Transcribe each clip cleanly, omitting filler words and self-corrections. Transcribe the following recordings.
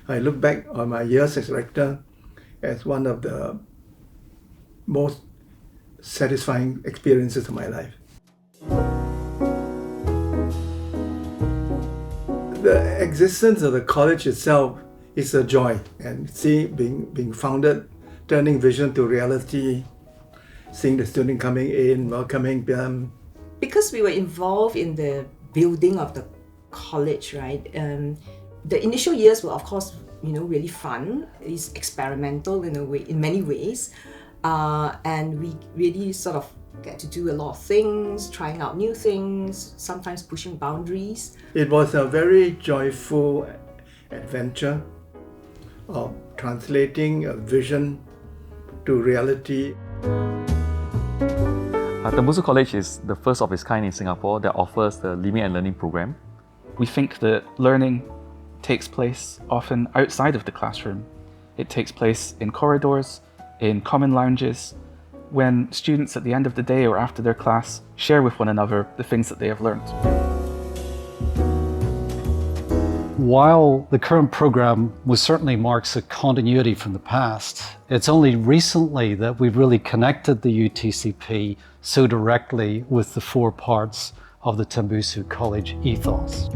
I look back on my years as rector as one of the most satisfying experiences of my life. The existence of the college itself is a joy, and being founded, turning vision to reality, seeing the student coming in, welcoming them. Because we were involved in the building of the college, right? The initial years were, of course, really fun. It's experimental in a way, in many ways, and we really sort of get to do a lot of things, trying out new things, sometimes pushing boundaries. It was a very joyful adventure of translating a vision to reality. Tembusu College is the first of its kind in Singapore that offers the Living and Learning program. We think that learning takes place often outside of the classroom. It takes place in corridors, in common lounges, when students at the end of the day or after their class share with one another the things that they have learned. While the current program certainly marks a continuity from the past, it's only recently that we've really connected the UTCP so directly with the 4 parts of the Tembusu College ethos.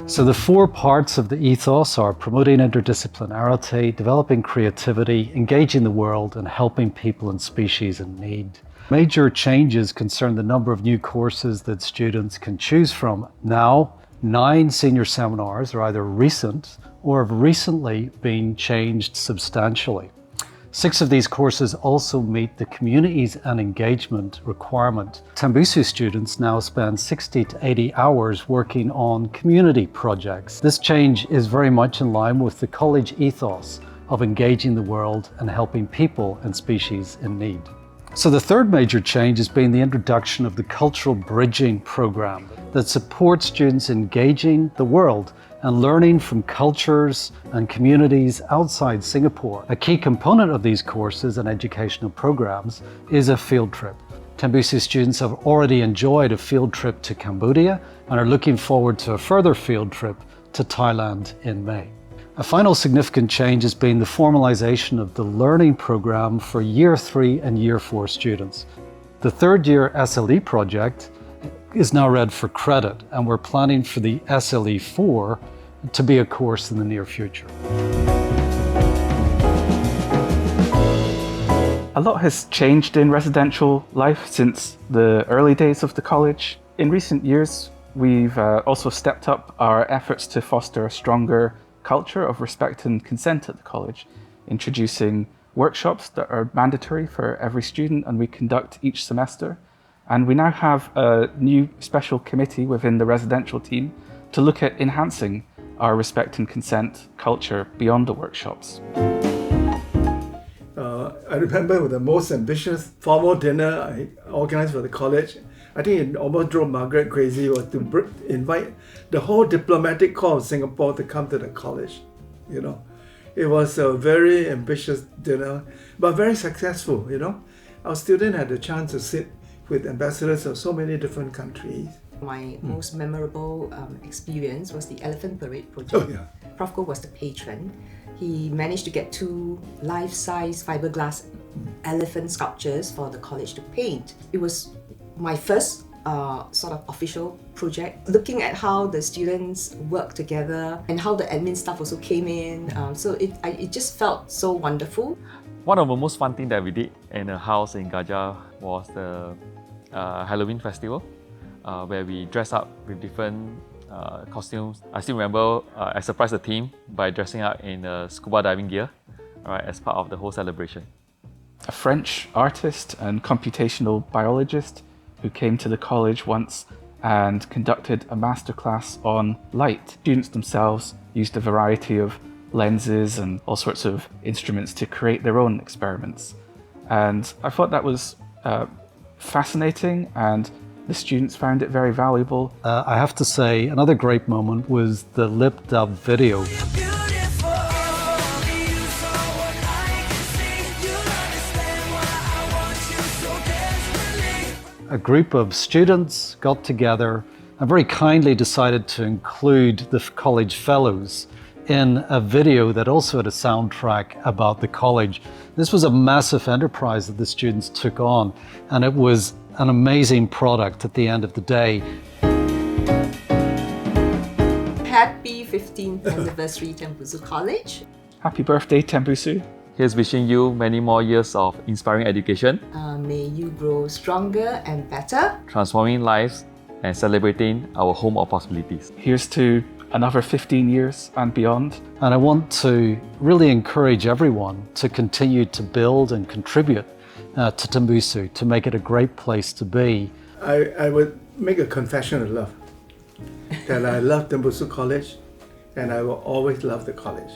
So the 4 parts of the ethos are promoting interdisciplinarity, developing creativity, engaging the world, and helping people and species in need. Major changes concern the number of new courses that students can choose from. Now, 9 senior seminars are either recent or have recently been changed substantially. 6 of these courses also meet the communities and engagement requirement. Tembusu students now spend 60 to 80 hours working on community projects. This change is very much in line with the college ethos of engaging the world and helping people and species in need. So the third major change has been the introduction of the Cultural Bridging program that supports students engaging the world and learning from cultures and communities outside Singapore. A key component of these courses and educational programs is a field trip. Tembusu students have already enjoyed a field trip to Cambodia and are looking forward to a further field trip to Thailand in May. A final significant change has been the formalization of the learning program for Year 3 and Year 4 students. The third year SLE project is now read for credit, and we're planning for the SLE 4 to be a course in the near future. A lot has changed in residential life since the early days of the college. In recent years, we've also stepped up our efforts to foster a stronger culture of respect and consent at the college, introducing workshops that are mandatory for every student and we conduct each semester. And we now have a new special committee within the residential team to look at enhancing our respect and consent culture beyond the workshops. I remember the most ambitious formal dinner I organized for the college. I think it almost drove Margaret crazy, was to invite the whole diplomatic corps of Singapore to come to the college. It was a very ambitious dinner, but very successful. Our students had the chance to sit with ambassadors of so many different countries. My most memorable experience was the Elephant Parade project. Oh, yeah. Prof. Goh was the patron. He managed to get 2 life-size fiberglass elephant sculptures for the college to paint. It was my first sort of official project, looking at how the students work together and how the admin staff also came in. So it just felt so wonderful. One of the most fun things that we did in a house in Gajah was the Halloween festival, where we dressed up with different costumes. I still remember I surprised the team by dressing up in scuba diving gear, as part of the whole celebration. A French artist and computational biologist who came to the college once and conducted a masterclass on light. Students themselves used a variety of lenses and all sorts of instruments to create their own experiments. And I thought that was fascinating, and the students found it very valuable. I have to say, another great moment was the Lipdub video. A group of students got together and very kindly decided to include the college fellows in a video that also had a soundtrack about the college. This was a massive enterprise that the students took on, and it was an amazing product at the end of the day. Happy 15th anniversary, Tembusu College. Happy birthday, Tembusu. Here's wishing you many more years of inspiring education, May you grow stronger and better. transforming lives, and celebrating our home of possibilities. Here's to another 15 years and beyond. And I want to really encourage everyone to continue to build and contribute to Tembusu, to make it a great place to be. I would make a confession of love that I love Tembusu College and I will always love the college.